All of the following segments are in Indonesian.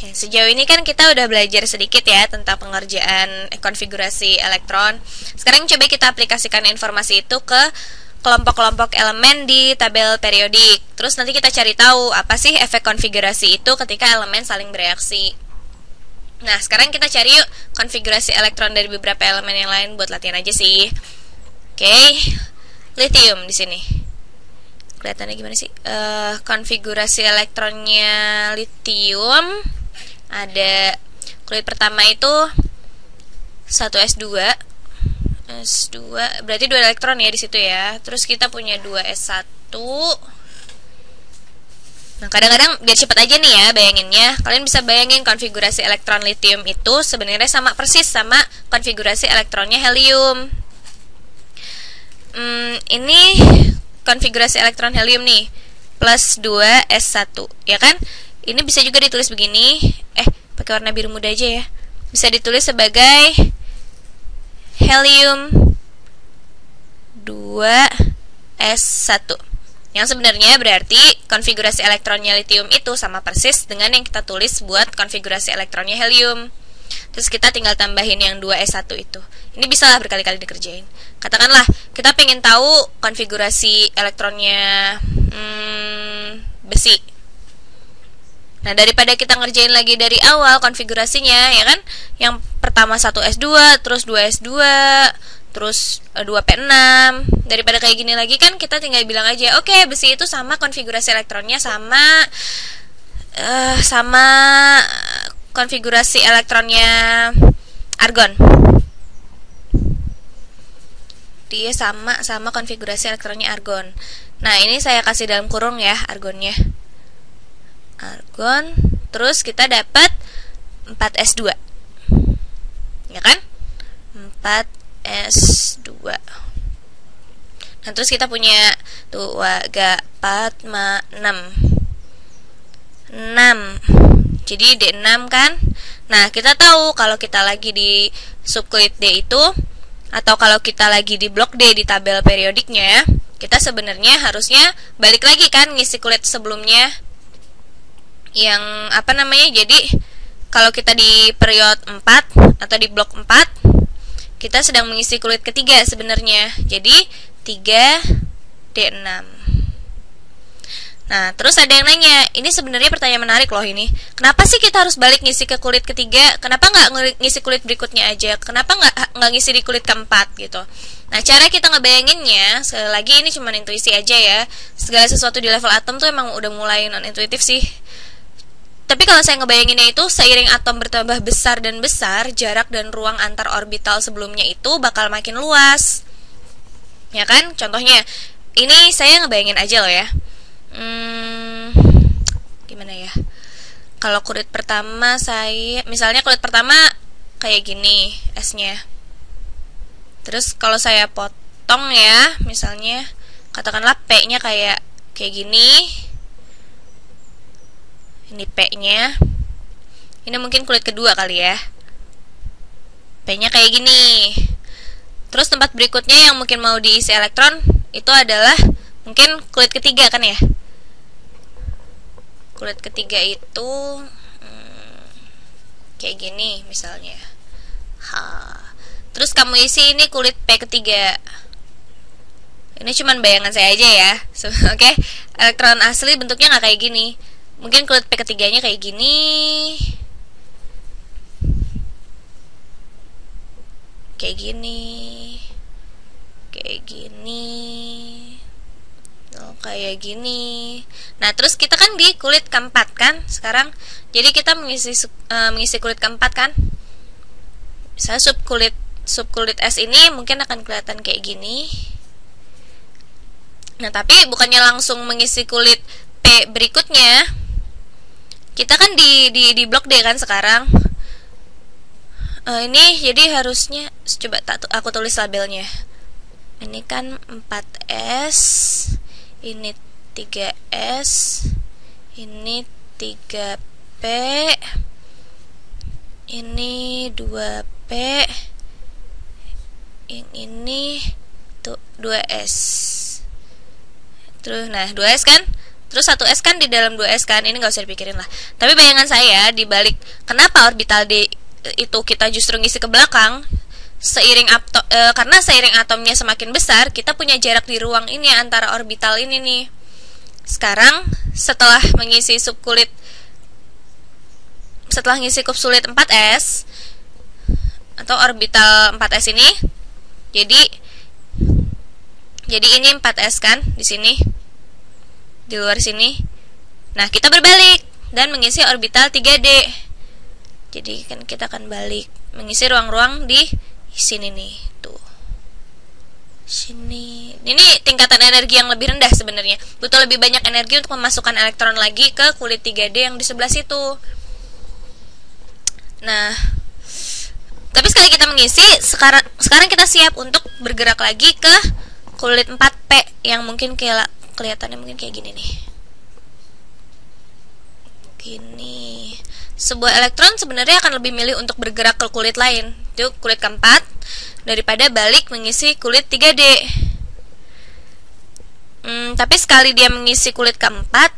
Oke, sejauh ini kan kita udah belajar sedikit ya tentang pengerjaan konfigurasi elektron. Sekarang coba kita aplikasikan informasi itu ke kelompok-kelompok elemen di tabel periodik. Terus nanti kita cari tahu apa sih efek konfigurasi itu ketika elemen saling bereaksi. Nah, sekarang kita cari yuk konfigurasi elektron dari beberapa elemen yang lain buat latihan aja sih. Oke, lithium di sini. Kelihatannya gimana sih? Konfigurasi elektronnya lithium ada kulit pertama itu 1s2. S2 berarti 2 elektron ya di situ ya. Terus kita punya 2s1. Nah, kadang-kadang biar cepat aja nih ya bayanginnya. Kalian bisa bayangin konfigurasi elektron lithium itu sebenarnya sama persis sama konfigurasi elektronnya helium. Ini konfigurasi elektron helium nih, plus 2s1, ya kan? Ini bisa juga ditulis begini. Pakai warna biru muda aja ya. Bisa ditulis sebagai helium 2s1. Yang sebenarnya berarti konfigurasi elektronnya lithium itu sama persis dengan yang kita tulis buat konfigurasi elektronnya helium. Terus kita tinggal tambahin yang 2s1 itu. Ini bisa lah berkali-kali dikerjain. Katakanlah kita pengen tahu konfigurasi elektronnya besi. Nah, daripada kita ngerjain lagi dari awal konfigurasinya, ya kan? Yang pertama 1s2, terus 2s2, terus 2p6. Daripada kayak gini lagi kan kita tinggal bilang aja, oke, besi itu sama konfigurasi elektronnya sama konfigurasi elektronnya argon. Dia sama konfigurasi elektronnya argon. Nah, ini saya kasih dalam kurung ya argonnya. Argon, terus kita dapat 4s2. Ya kan? 4s2. Nah, terus kita punya 2, 3, 4, 5, 6. Jadi D6 kan? Nah, kita tahu kalau kita lagi di subkulit D itu, atau kalau kita lagi di blok D di tabel periodiknya, kita sebenarnya harusnya balik lagi kan ngisi kulit sebelumnya. Yang jadi kalau kita di period 4 atau di blok 4, kita sedang mengisi kulit ketiga sebenarnya. Jadi 3D6. Nah, terus ada yang nanya, ini sebenarnya pertanyaan menarik loh ini. Kenapa sih kita harus balik ngisi ke kulit ketiga? Kenapa nggak ngisi kulit berikutnya aja? Kenapa nggak ngisi di kulit keempat gitu? Nah, cara kita ngebayanginnya, sekali lagi ini cuma intuisi aja ya. Segala sesuatu di level atom tuh emang udah mulai non-intuitif sih. Tapi kalau saya ngebayanginnya itu, seiring atom bertambah besar dan besar, jarak dan ruang antar orbital sebelumnya itu bakal makin luas. Ya kan? Contohnya, ini saya ngebayangin aja loh ya. Gimana ya? Kalau kulit pertama misalnya kulit pertama kayak gini S-nya. Terus kalau saya potong ya, misalnya katakanlah P-nya kayak gini. Ini P-nya. Ini mungkin kulit kedua kali ya. P-nya kayak gini. Terus tempat berikutnya yang mungkin mau diisi elektron itu adalah mungkin kulit ketiga kan ya. Kulit ketiga itu kayak gini misalnya. Terus kamu isi ini kulit P ketiga. Ini cuman bayangan saya aja ya. Oke. Elektron asli bentuknya nggak kayak gini. Mungkin kulit P ketiganya kayak gini. Kayak gini. Kayak gini. Kayak gini. Nah, terus kita kan di kulit keempat kan sekarang. Jadi kita mengisi kulit keempat kan. Misalnya subkulit S ini mungkin akan kelihatan kayak gini. Nah, tapi bukannya langsung mengisi kulit P berikutnya. Kita kan di blok D kan sekarang. Ini jadi harusnya coba aku tulis labelnya. Ini kan 4S, ini 3S, ini 3P, ini 2P, yang ini tuh 2S. Terus nah 2S kan Terus 1s kan di dalam 2s kan, ini nggak usah dipikirin lah. Tapi bayangan saya di balik kenapa orbital D itu kita justru ngisi ke belakang, karena seiring atomnya semakin besar, kita punya jarak di ruang ini antara orbital ini nih. Sekarang setelah ngisi subsulit 4s atau orbital 4s ini, jadi ini 4s kan di sini, di luar sini. Nah, kita berbalik dan mengisi orbital 3D. Jadi kan kita akan balik mengisi ruang-ruang di sini nih, tuh. Sini. Ini tingkatan energi yang lebih rendah sebenarnya. Butuh lebih banyak energi untuk memasukkan elektron lagi ke kulit 3D yang di sebelah situ. Nah, tapi sekali kita mengisi, sekarang kita siap untuk bergerak lagi ke kulit 4P yang mungkin kelihatannya mungkin kayak gini nih. Gini. Sebuah elektron sebenarnya akan lebih milih untuk bergerak ke kulit lain, itu kulit keempat, daripada balik mengisi kulit 3D. Tapi sekali dia mengisi kulit keempat,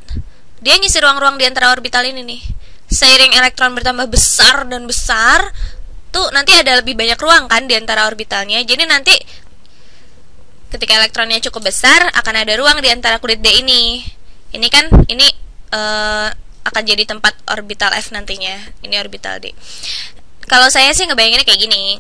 dia ngisi ruang-ruang di antara orbital ini nih. Seiring elektron bertambah besar dan besar, tuh nanti ada lebih banyak ruang kan di antara orbitalnya. Jadi nanti ketika elektronnya cukup besar, akan ada ruang di antara kulit D ini. Ini kan, ini akan jadi tempat orbital F nantinya. Ini orbital D. Kalau saya sih ngebayanginnya kayak gini.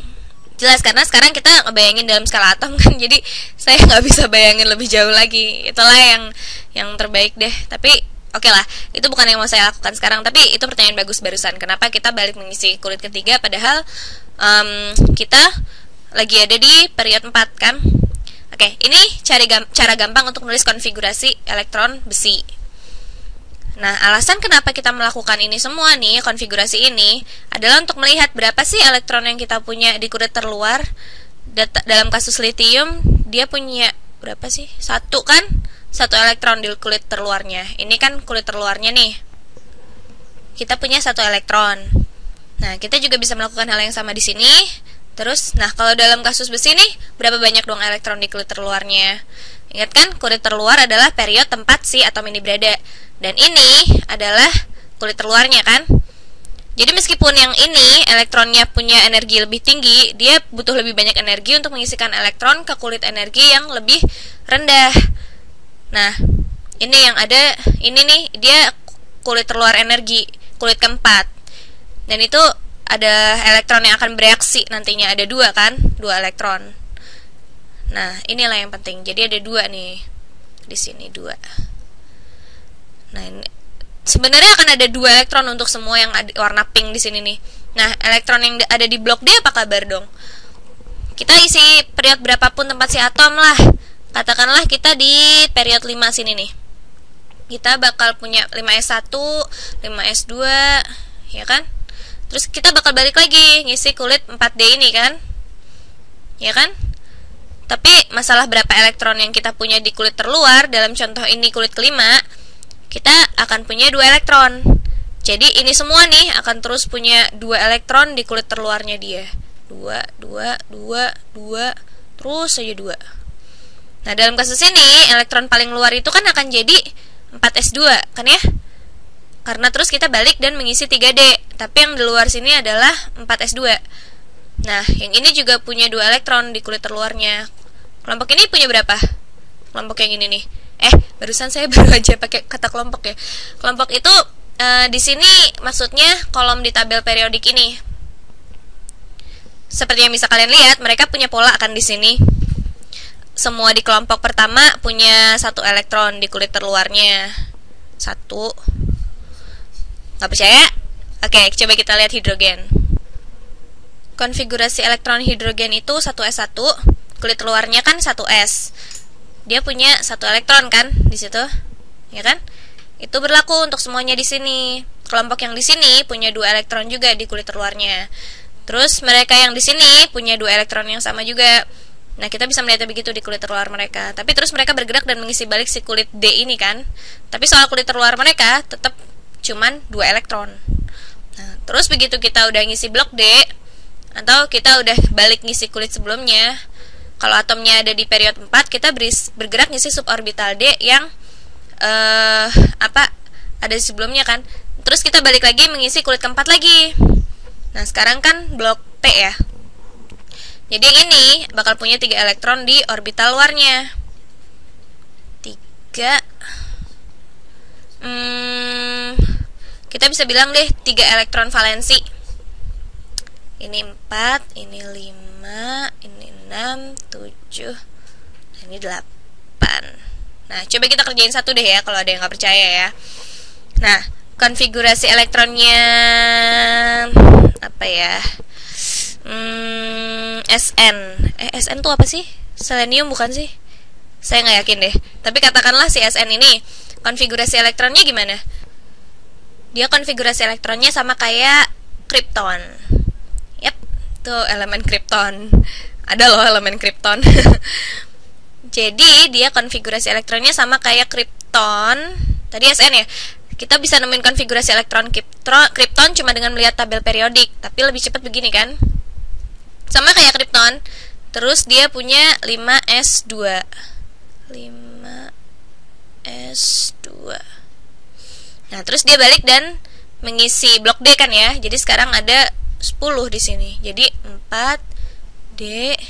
Jelas karena sekarang kita ngebayangin dalam skala atom kan, jadi saya nggak bisa bayangin lebih jauh lagi. Itulah yang terbaik deh. Tapi oke lah, itu bukan yang mau saya lakukan sekarang. Tapi itu pertanyaan bagus barusan. Kenapa kita balik mengisi kulit ketiga padahal kita lagi ada di periode 4 kan? Oke, ini cara gampang untuk menulis konfigurasi elektron besi. Nah, alasan kenapa kita melakukan ini semua nih, konfigurasi ini, adalah untuk melihat berapa sih elektron yang kita punya di kulit terluar. Dalam kasus litium, dia punya berapa sih? 1 kan? 1 elektron di kulit terluarnya. Ini kan kulit terluarnya nih. Kita punya 1 elektron. Nah, kita juga bisa melakukan hal yang sama di sini. Terus, nah kalau dalam kasus besi nih, berapa banyak dong elektron di kulit terluarnya? Ingat kan, kulit terluar adalah periode tempat si atom ini berada. Dan ini adalah kulit terluarnya kan. Jadi meskipun yang ini elektronnya punya energi lebih tinggi, dia butuh lebih banyak energi untuk mengisikan elektron ke kulit energi yang lebih rendah. Nah, ini yang ada, ini nih, dia kulit terluar energi, kulit keempat. Dan itu ada elektron yang akan bereaksi nantinya, ada 2 kan, 2 elektron. Nah, inilah yang penting. Jadi ada 2 nih. Di sini 2. Nah, ini sebenarnya akan ada 2 elektron untuk semua yang ada warna pink di sini nih. Nah, elektron yang ada di blok D apa kabar dong? Kita isi periode berapapun tempat si atom lah. Katakanlah kita di periode 5 sini nih. Kita bakal punya 5s1, 5s2, ya kan? Terus kita bakal balik lagi ngisi kulit 4D ini kan? Ya kan? Tapi masalah berapa elektron yang kita punya di kulit terluar, dalam contoh ini kulit kelima, kita akan punya 2 elektron. Jadi ini semua nih akan terus punya 2 elektron di kulit terluarnya dia. 2, 2, 2, 2, terus saja 2. Nah, dalam kasus ini elektron paling luar itu kan akan jadi 4s2 kan ya? Karena terus kita balik dan mengisi 3D. Tapi yang di luar sini adalah 4s2. Nah, yang ini juga punya 2 elektron di kulit terluarnya. Kelompok ini punya berapa? Kelompok yang ini nih. Barusan saya baru aja pakai kata kelompok ya. Kelompok itu di sini maksudnya kolom di tabel periodik ini. Seperti yang bisa kalian lihat, mereka punya pola akan di sini. Semua di kelompok pertama punya 1 elektron di kulit terluarnya. 1. Nggak percaya? Oke, coba kita lihat hidrogen. Konfigurasi elektron hidrogen itu 1s1, kulit luarnya kan 1s. Dia punya 1 elektron kan di situ, ya kan? Itu berlaku untuk semuanya di sini. Kelompok yang di sini punya 2 elektron juga di kulit terluarnya. Terus mereka yang di sini punya 2 elektron yang sama juga. Nah, kita bisa melihatnya begitu di kulit terluar mereka. Tapi terus mereka bergerak dan mengisi balik si kulit D ini kan. Tapi soal kulit terluar mereka tetap cuman 2 elektron. Nah, terus begitu kita udah ngisi blok D, atau kita udah balik ngisi kulit sebelumnya, kalau atomnya ada di periode 4, kita bergerak ngisi suborbital D yang ada sebelumnya kan. Terus kita balik lagi mengisi kulit keempat lagi. Nah sekarang kan blok P ya. Jadi yang ini bakal punya 3 elektron di orbital luarnya. 3 kita bisa bilang deh 3 elektron valensi. Ini 4, ini 5, ini 6, 7, nah ini 8. Nah coba kita kerjain satu deh ya, kalau ada yang nggak percaya ya. Nah konfigurasi elektronnya apa ya? SN. SN tuh apa sih? Selenium bukan sih? Saya nggak yakin deh. Tapi katakanlah si SN ini konfigurasi elektronnya gimana? Dia konfigurasi elektronnya sama kayak kripton. Yap, tuh elemen kripton. Ada loh elemen kripton. Jadi dia konfigurasi elektronnya sama kayak kripton. Tadi SN ya. Kita bisa nemuin konfigurasi elektron kripton cuma dengan melihat tabel periodik, tapi lebih cepat begini kan? Sama kayak kripton. Terus dia punya 5s2. 5s2. Nah, terus dia balik dan mengisi blok D kan ya. Jadi sekarang ada 10 di sini. Jadi 4D10.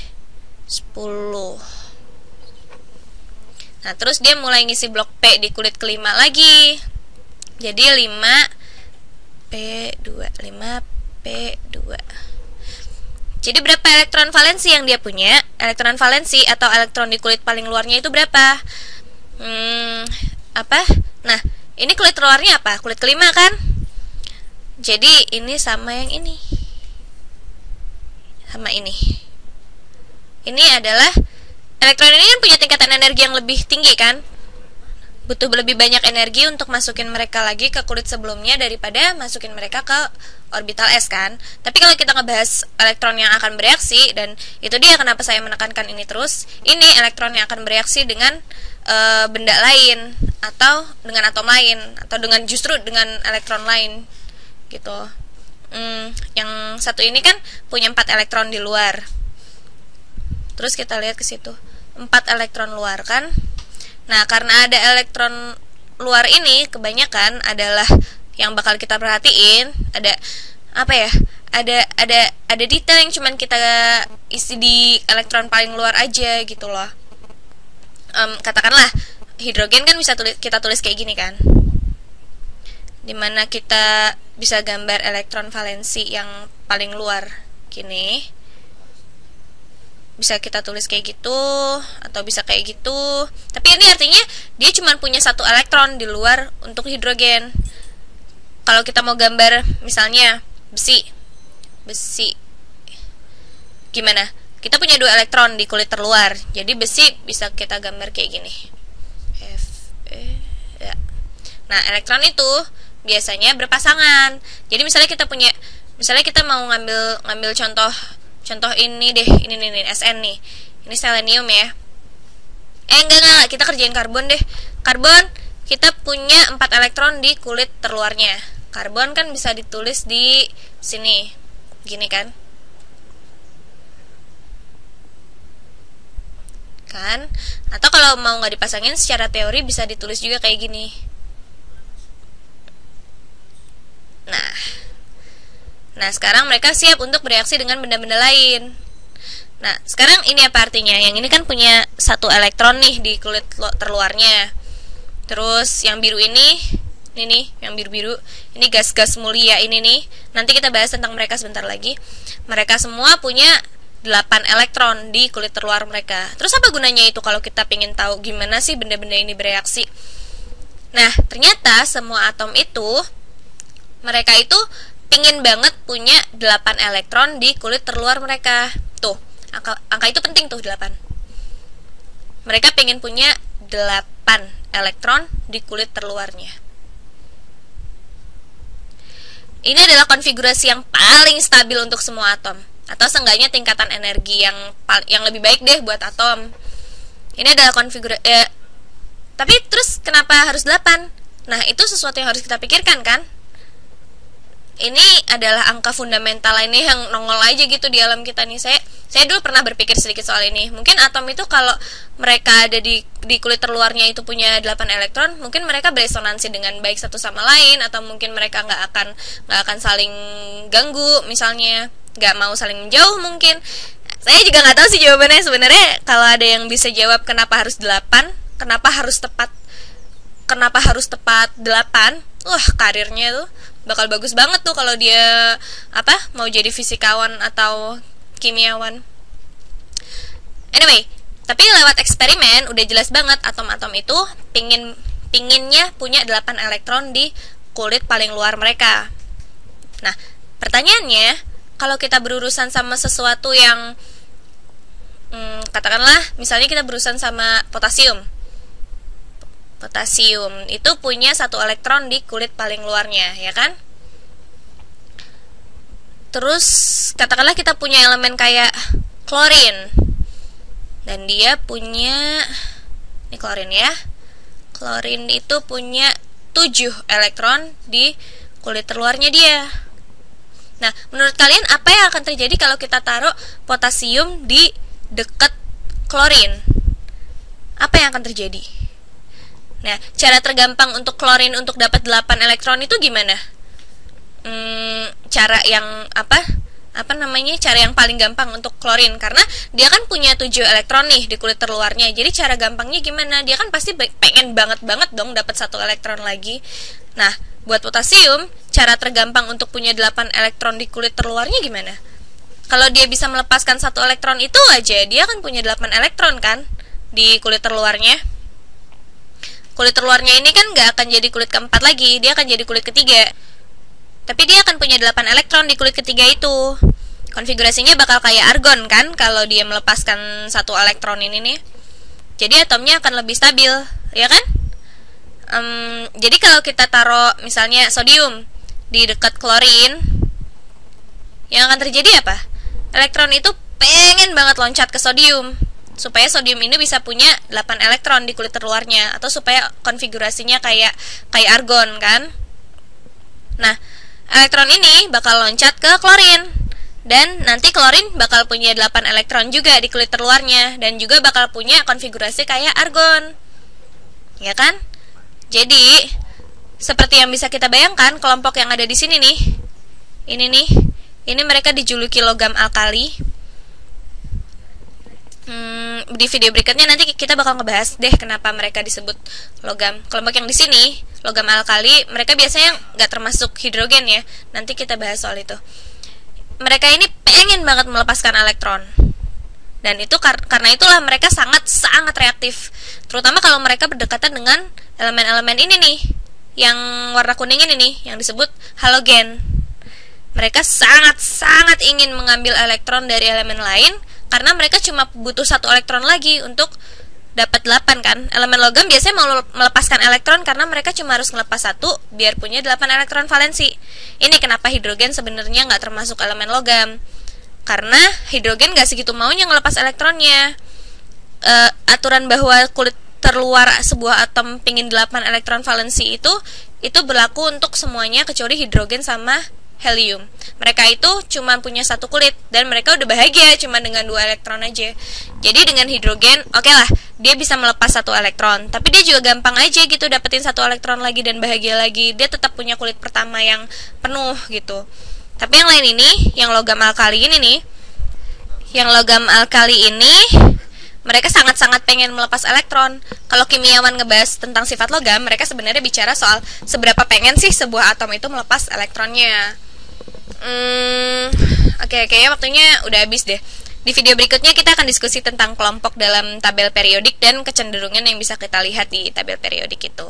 Nah, terus dia mulai ngisi blok P di kulit kelima lagi. Jadi 5P2. Jadi berapa elektron valensi yang dia punya? Elektron valensi atau elektron di kulit paling luarnya itu berapa? Nah, ini kulit luarnya apa? Kulit kelima kan? Jadi ini sama yang ini. Sama ini. Ini adalah elektron ini kan punya tingkatan energi yang lebih tinggi kan? Butuh lebih banyak energi untuk masukin mereka lagi ke kulit sebelumnya daripada masukin mereka ke orbital S kan. Tapi kalau kita ngebahas elektron yang akan bereaksi, dan itu dia kenapa saya menekankan ini terus, ini elektron yang akan bereaksi dengan benda lain, atau dengan atom lain, atau dengan justru dengan elektron lain gitu. Yang satu ini kan punya 4 elektron di luar. Terus kita lihat ke situ, 4 elektron luar kan. Nah, karena ada elektron luar ini kebanyakan adalah yang bakal kita perhatiin, ada apa ya? Ada detail yang cuman kita isi di elektron paling luar aja gitu loh. Katakanlah hidrogen kan bisa kita tulis kayak gini kan. Dimana kita bisa gambar elektron valensi yang paling luar gini. Bisa kita tulis kayak gitu, atau bisa kayak gitu. Tapi ini artinya dia cuma punya 1 elektron di luar untuk hidrogen. Kalau kita mau gambar misalnya besi gimana? Kita punya 2 elektron di kulit terluar. Jadi besi bisa kita gambar kayak gini. Ya. Nah, elektron itu biasanya berpasangan. Jadi misalnya kita mau ngambil contoh ini deh, ini SN nih. Ini selenium ya. Enggak, kita kerjain karbon deh. Karbon kita punya 4 elektron di kulit terluarnya. Karbon kan bisa ditulis di sini. Gini kan? Atau kalau mau nggak dipasangin secara teori bisa ditulis juga kayak gini. Nah, sekarang mereka siap untuk bereaksi dengan benda-benda lain. Nah, sekarang ini apa artinya? Yang ini kan punya 1 elektron nih di kulit terluarnya. Terus yang biru ini nih, yang biru-biru, ini gas-gas mulia ini nih. Nanti kita bahas tentang mereka sebentar lagi. Mereka semua punya 8 elektron di kulit terluar mereka. Terus apa gunanya itu kalau kita pengen tahu gimana sih benda-benda ini bereaksi? Nah, ternyata semua atom itu, mereka itu pingin banget punya 8 elektron di kulit terluar mereka. Tuh, angka itu penting tuh, 8. Mereka pingin punya 8 elektron di kulit terluarnya. Ini adalah konfigurasi yang paling stabil untuk semua atom, atau seenggaknya tingkatan energi yang lebih baik deh buat atom. Ini adalah konfigurasi tapi terus kenapa harus 8? Nah, itu sesuatu yang harus kita pikirkan kan? Ini adalah angka fundamental ini yang nongol aja gitu di alam kita nih. Saya Saya dulu pernah berpikir sedikit soal ini. Mungkin atom itu kalau mereka ada di kulit terluarnya itu punya 8 elektron, mungkin mereka beresonansi dengan baik satu sama lain, atau mungkin mereka nggak akan saling ganggu, misalnya nggak mau saling menjauh mungkin. Saya juga nggak tahu sih jawabannya sebenarnya. Kalau ada yang bisa jawab kenapa harus 8, kenapa harus tepat 8, wah karirnya tuh bakal bagus banget tuh kalau dia mau jadi fisikawan atau kimiawan. Anyway, tapi lewat eksperimen udah jelas banget atom-atom itu pinginnya punya 8 elektron di kulit paling luar mereka. Nah, pertanyaannya, kalau kita berurusan sama sesuatu yang katakanlah misalnya kita berurusan sama potasium itu punya 1 elektron di kulit paling luarnya, ya kan? Terus katakanlah kita punya elemen kayak klorin, dan dia punya, ini klorin ya, klorin itu punya 7 elektron di kulit terluarnya dia. Nah, menurut kalian apa yang akan terjadi kalau kita taruh potasium di dekat klorin? Apa yang akan terjadi? Nah, cara tergampang untuk klorin untuk dapat 8 elektron itu gimana? Cara yang cara yang paling gampang untuk klorin, karena dia kan punya 7 elektron nih di kulit terluarnya. Jadi cara gampangnya gimana? Dia kan pasti pengen banget dong dapat 1 elektron lagi. Nah, buat potasium, cara tergampang untuk punya 8 elektron di kulit terluarnya gimana? Kalau dia bisa melepaskan 1 elektron itu aja, dia kan punya 8 elektron kan di kulit terluarnya. Kulit terluarnya ini kan nggak akan jadi kulit keempat lagi, dia akan jadi kulit ketiga. Tapi dia akan punya 8 elektron di kulit ketiga itu. Konfigurasinya bakal kayak argon kan, kalau dia melepaskan 1 elektron ini nih. Jadi atomnya akan lebih stabil, ya kan? Jadi kalau kita taruh misalnya sodium di dekat klorin, yang akan terjadi apa? Elektron itu pengen banget loncat ke sodium, supaya sodium ini bisa punya 8 elektron di kulit terluarnya, atau supaya konfigurasinya kayak argon kan. Nah, elektron ini bakal loncat ke klorin, dan nanti klorin bakal punya 8 elektron juga di kulit terluarnya, dan juga bakal punya konfigurasi kayak argon, ya kan? Jadi seperti yang bisa kita bayangkan, kelompok yang ada di sini nih, ini mereka dijuluki logam alkali. Di video berikutnya nanti kita bakal ngebahas deh kenapa mereka disebut logam. Kelompok yang di sini, logam alkali, mereka biasanya nggak termasuk hidrogen ya. Nanti kita bahas soal itu. Mereka ini pengen banget melepaskan elektron, dan itu karena itulah mereka sangat reaktif. Terutama kalau mereka berdekatan dengan elemen-elemen ini nih, yang warna kuning ini nih, yang disebut halogen. Mereka sangat ingin mengambil elektron dari elemen lain, karena mereka cuma butuh 1 elektron lagi untuk dapat 8 kan. Elemen logam biasanya mau melepaskan elektron karena mereka cuma harus ngelepas 1 biar punya 8 elektron valensi. Ini kenapa hidrogen sebenarnya nggak termasuk elemen logam, karena hidrogen nggak segitu maunya ngelepas elektronnya. Aturan bahwa kulit terluar sebuah atom pingin 8 elektron valensi itu berlaku untuk semuanya kecuali hidrogen sama helium. Mereka itu cuma punya 1 kulit, dan mereka udah bahagia cuma dengan 2 elektron aja. Jadi dengan hidrogen, oke lah, dia bisa melepas 1 elektron, tapi dia juga gampang aja gitu dapetin 1 elektron lagi dan bahagia lagi. Dia tetap punya kulit pertama yang penuh gitu. Tapi yang lain ini, yang logam alkali ini mereka sangat pengen melepas elektron. Kalau kimiawan ngebahas tentang sifat logam, mereka sebenarnya bicara soal seberapa pengen sih sebuah atom itu melepas elektronnya. Oke, waktunya udah habis deh. Di video berikutnya kita akan diskusi tentang kelompok dalam tabel periodik dan kecenderungan yang bisa kita lihat di tabel periodik itu.